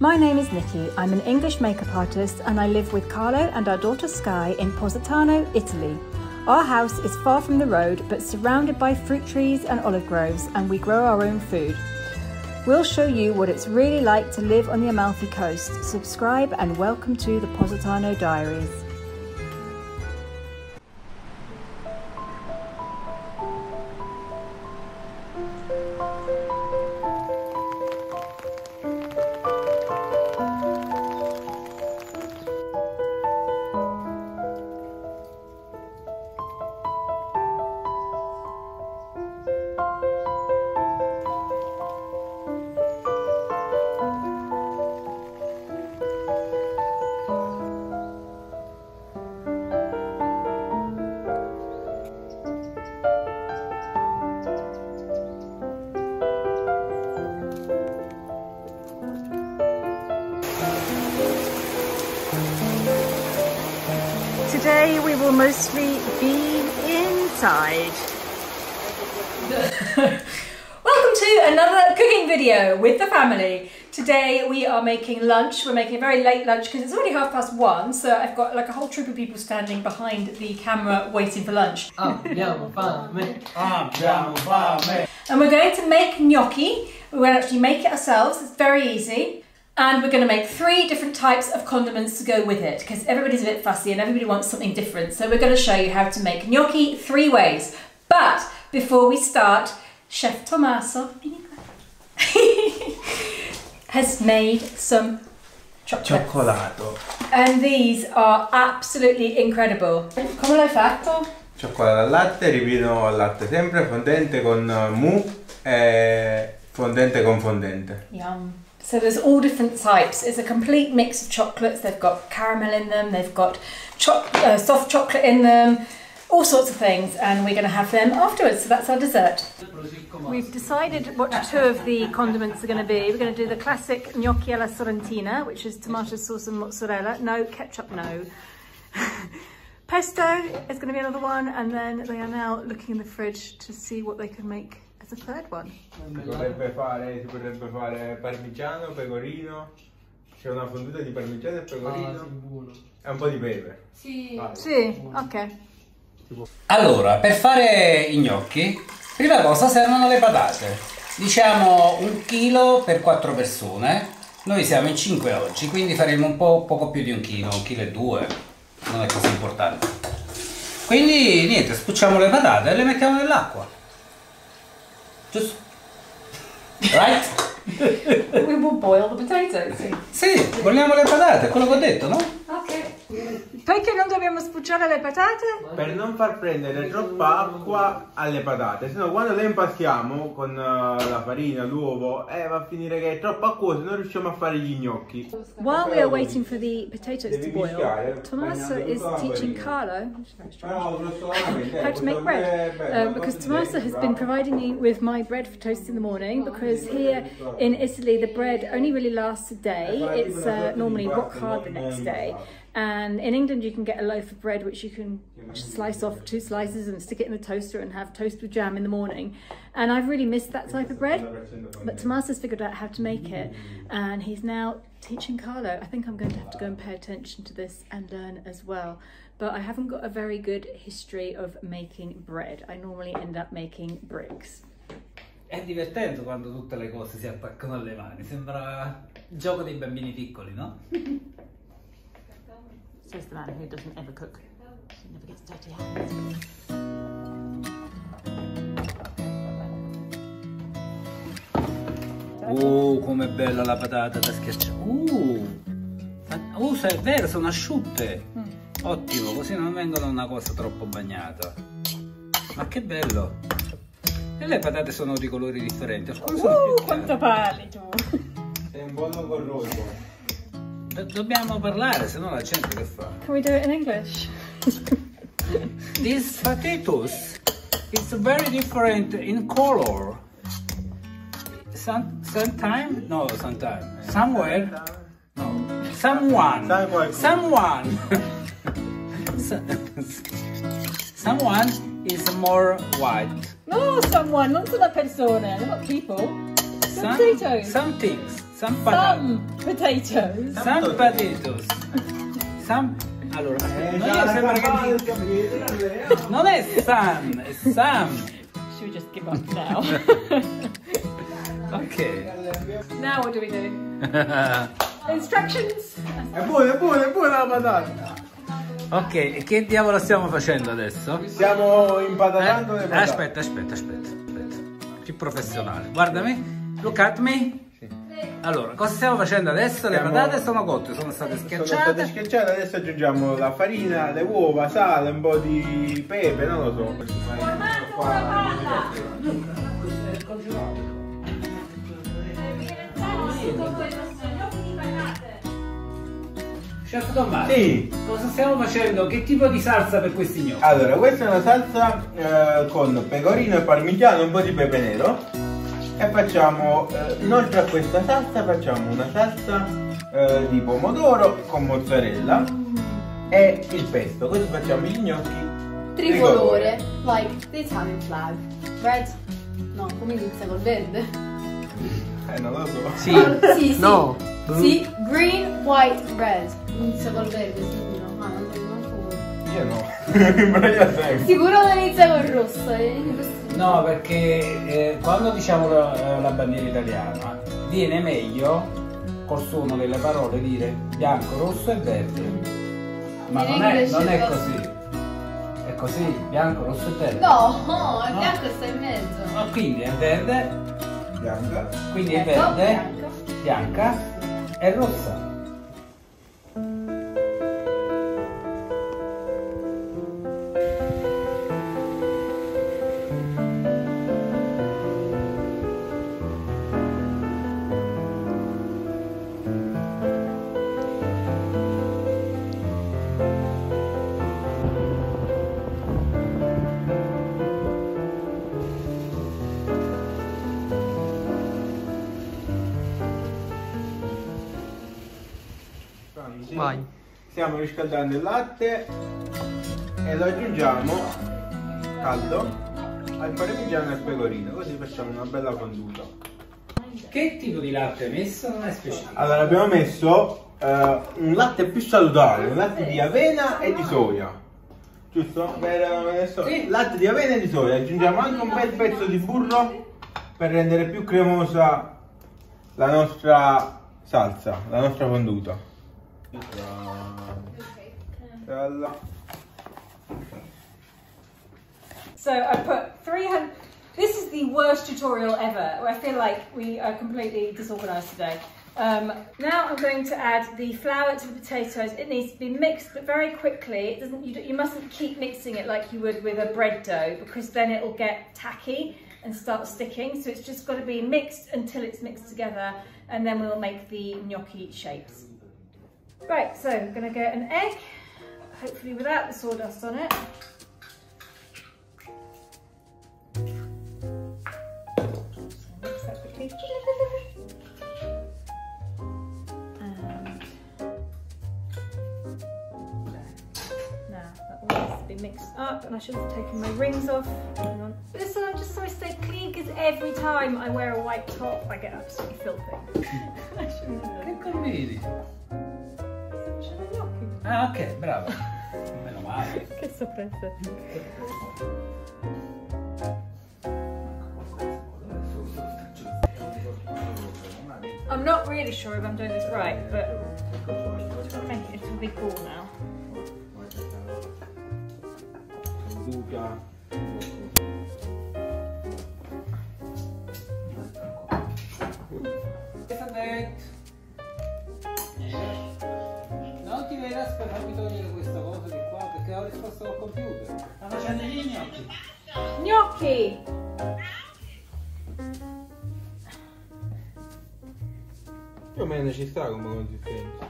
My name is Nicki. I'm an English makeup artist and I live with Carlo and our daughter Sky in Positano, Italy. Our house is far from the road but surrounded by fruit trees and olive groves, and we grow our own food. We'll show you what it's really like to live on the Amalfi Coast. Subscribe and welcome to the Positano Diaries. Today we will mostly be inside. Welcome to another cooking video with the family. Today we are making lunch. We're making a very late lunch because it's already 1:30, so I've got like a whole troop of people standing behind the camera waiting for lunch. Abbiamo fame, abbiamo fame. And we're going to make gnocchi. We're going to actually make it ourselves. It's very easy. And we're going to make 3 different types of condiments to go with it because everybody's a bit fussy and everybody wants something different. So we're going to show you how to make gnocchi 3 ways. But before we start, Chef Tommaso has made some Cioccolato. And these are absolutely incredible. Come l'hai fatto? Cioccolato al latte, ripieno al latte sempre, fondente con mu e fondente con fondente. Yum. So there's all different types. It's a complete mix of chocolates. They've got caramel in them, they've got soft chocolate in them, all sorts of things, and we're going to have them afterwards. So that's our dessert. We've decided what 2 of the condiments are going to be. We're going to do the classic gnocchi alla sorrentina, which is tomato sauce and mozzarella. No, ketchup, no. Pesto is going to be another one, and then they are now looking in the fridge to see what they can make as a 3rd one. Si potrebbe fare parmigiano, pecorino, c'è una fonduta di parmigiano e pecorino e un po' di pepe. Sì. Sì, ok. Allora, per fare i gnocchi, prima cosa servono le patate. Diciamo 1 chilo per 4 persone. Noi siamo in 5 oggi, quindi faremo un po' poco più di 1 chilo, 1,2 kg. Non è così importante. Quindi niente, spucciamo le patate e le mettiamo nell'acqua. Giusto? Right? We will boil the potatoes. Sì, bolliniamo le patate, è quello che ho detto, no? Ok. Perché non dobbiamo spucciare le patate? Per non far prendere troppa acqua alle patate, sennò quando le impastiamo con la farina, l'uovo, va a finire che è troppo acquoso e non riusciamo a fare gli gnocchi. While we are waiting for the potatoes to boil, Tommaso is teaching Carlo how to make bread. Because Tommaso has been providing me with my bread for toast in the morning, because here in Italy the bread only really lasts a day. It's normally rock hard the next day. And in England you can get a loaf of bread which you can just slice off 2 slices and stick it in the toaster and have toast with jam in the morning. And I've really missed that type of bread, but Tommaso's figured out how to make it and he's now teaching Carlo. I think I'm going to have to go and pay attention to this and learn as well. But I haven't got a very good history of making bread. I normally end up making bricks. È divertente quando tutte le cose si attaccano alle mani, sembra gioco dei bambini piccoli, no? Says the man who doesn't ever cook. He never gets dirty hands. Com'è bella la patata da schiacciare. È vero, sono asciutte. Ottimo, così non vengono una cosa troppo bagnata. Ma che bello. E le patate sono di colori differenti. Quanto parli tu? Sei un buon corroso. Dobbiamo parlare, se no la gente che fa? Can we do it in English? These potatoes is very different in color. Sometime? No, sometime. Somewhere? No. Someone. Someone is more white. No, someone, non sono persone, they're not people. potatoes. Some things. Some potatoes. Some potatoes. Some... Allora, non è some, è some. Should we just give up now? Ok. Now what do we do? Instructions. È buona la patata. Ok, e che diavolo stiamo facendo adesso? Stiamo impatatando le patate. Aspetta. Più professionale. Guardami. Look at me. Allora, cosa stiamo facendo adesso? Le patate sono cotte, sono state schiacciate. Adesso aggiungiamo la farina, le uova, sale, un po' di pepe, non lo so. Chef Tommaso, sì. Cosa stiamo facendo? Che tipo di salsa per questi gnocchi? Allora, questa è una salsa con pecorino e parmigiano, un po' di pepe nero. E facciamo, inoltre a questa salsa, facciamo una salsa di pomodoro con mozzarella e il pesto. Così facciamo gli gnocchi tricolore, like the Italian flag. Red? No, come inizia col verde? Non lo so. Sì. No. Sì, green, white, red. Inizia col verde, sicuro. Ma non lo manco. Io no. Però io sempre. Sicuro non inizia col rosso, No, perché quando diciamo la bandiera italiana viene meglio col suono delle parole dire bianco, rosso e verde. Ma non è così. È così, bianco, rosso e verde. No, il bianco sta in mezzo. Quindi è verde, Bianca. quindi è verde, bianca e rossa. Vai. Stiamo riscaldando il latte e lo aggiungiamo caldo al parmigiano e al pecorino, così facciamo una bella fonduta. Che tipo di latte hai messo? Non è specifico. Allora abbiamo messo un latte più salutare, un latte di avena e di soia, giusto? Sì. Latte di avena e di soia, aggiungiamo anche un bel pezzo di burro per rendere più cremosa la nostra salsa, la nostra fonduta. So I put 300. This is the worst tutorial ever. I feel like we are completely disorganized today. Now I'm going to add the flour to the potatoes. It needs to be mixed, but very quickly. It doesn't. You mustn't keep mixing it like you would with a bread dough, because then it will get tacky and start sticking. So it's just got to be mixed until it's mixed together, and then we'll make the gnocchi shapes. Right, so I'm going to get an egg, hopefully without the sawdust on it. Mix that quickly. And now that all needs to be mixed up, and I should have taken my rings off. Hang on. This one I'm just so I stay clean, because every time I wear a white top I get absolutely filthy. I shouldn't have done Che combini? it. Ah, ok, bravo. Meno male. Che sorpresa. I'm not really sure if I'm doing this right, but I think it will be cool now. Non ti vedo, aspetta, fammi togliere questa cosa di qua perché ho risposto al computer. Sta facendo gli gnocchi. Gnocchi! Più o meno ci sta come consistenza.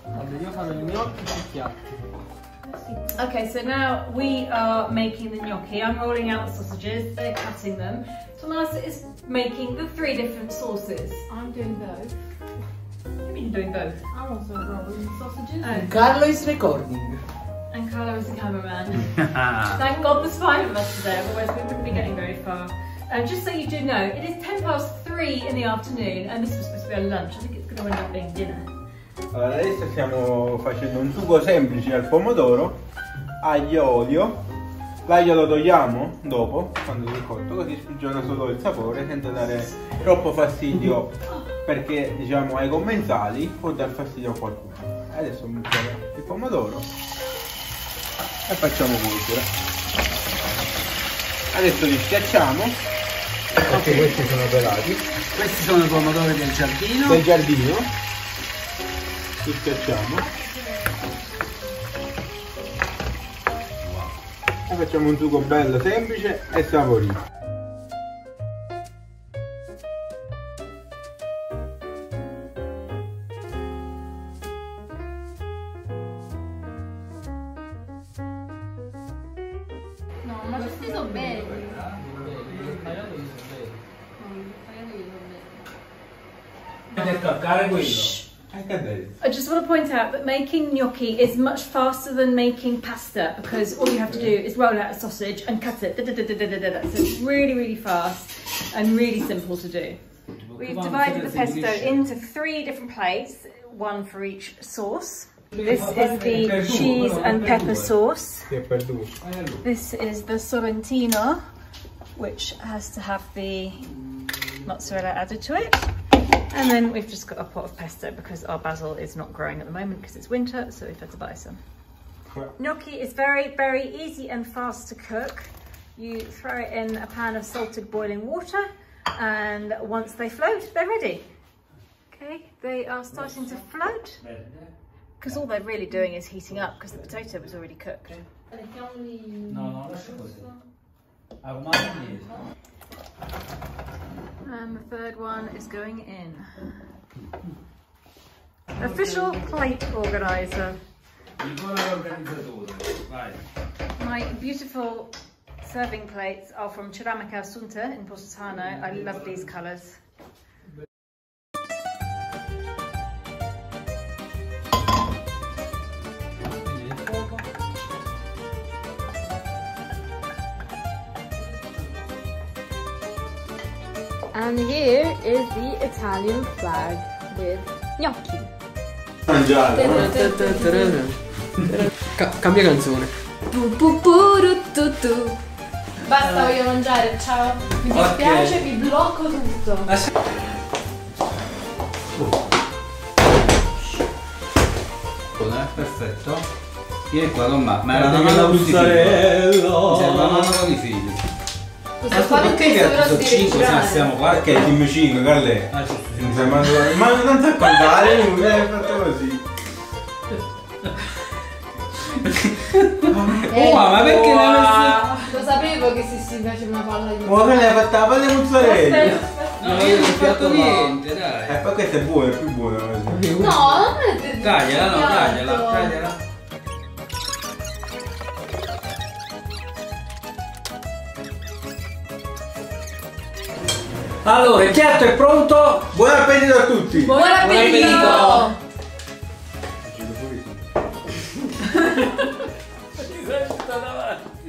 Allora io farò gli gnocchi picchiati. Okay, so now we are making the gnocchi. I'm rolling out the sausages, they're cutting them. Tomasa is making the 3 different sauces. I'm doing both. Maybe you're doing both. I want some rolls and sausages. Oh. Carlo is recording. And Carlo is the cameraman. Thank God there's 5 of us today, otherwise we wouldn't be getting very far. Just so you do know, it is 3:10 in the afternoon and this was supposed to be our lunch. I think it's going to end up being dinner. Allora, adesso stiamo facendo un sugo semplice al pomodoro, aglio e olio. L'aglio lo togliamo dopo, quando è cotto, così sprigiona solo il sapore senza dare troppo fastidio, perché diciamo ai commensali può dar fastidio a qualcuno. Adesso mettiamo il pomodoro e facciamo cuocere. Adesso li schiacciamo, perché questi sono pelati. Questi sono i pomodori del giardino. Del giardino. Li schiacciamo. E facciamo un sugo bello semplice e saporito. No, ma questi sono belli. Per toccare quello. I just want to point out that making gnocchi is much faster than making pasta because all you have to do is roll out a sausage and cut it. So it's really, really fast and really simple to do. We've divided the pesto into 3 different plates, 1 for each sauce. This is the cheese and pepper sauce. This is the Sorrentino, which has to have the mozzarella added to it. And then we've just got a pot of pesto because our basil is not growing at the moment because it's winter, so we've had to buy some. Gnocchi is very, very easy and fast to cook. You throw it in a pan of salted boiling water, and once they float, they're ready. Okay, they are starting to float because all they're really doing is heating up because the potato was already cooked. No, lascia così. And the third one is going in. Official plate organizer. My beautiful serving plates are from Ceramica Assunta in Positano. I love these colours. And here is the Italian flag with gnocchi. Cambia canzone. Basta, voglio mangiare, ciao. Mi dispiace, vi blocco tutto. Perfetto. Vieni qua con me. Ma era una mano di filo. Mi sembra una mano di fili. Perché che sono 5 se ne stiamo qua? Perché è team 5, Carle? Mi sembra ma non so contare, mi hai fatto così. Ma perché l'hai messo? Lo sapevo che si faceva una palla di Ma che l'hai fatta la palla di mozzarella? No, io non ho fatto niente, dai. Ma questa è buona, è più buona così. No, non è Tagliala, no, tagliala. Allora, il piatto è pronto? Buon appetito a tutti! Buon appetito! Ci sei davanti.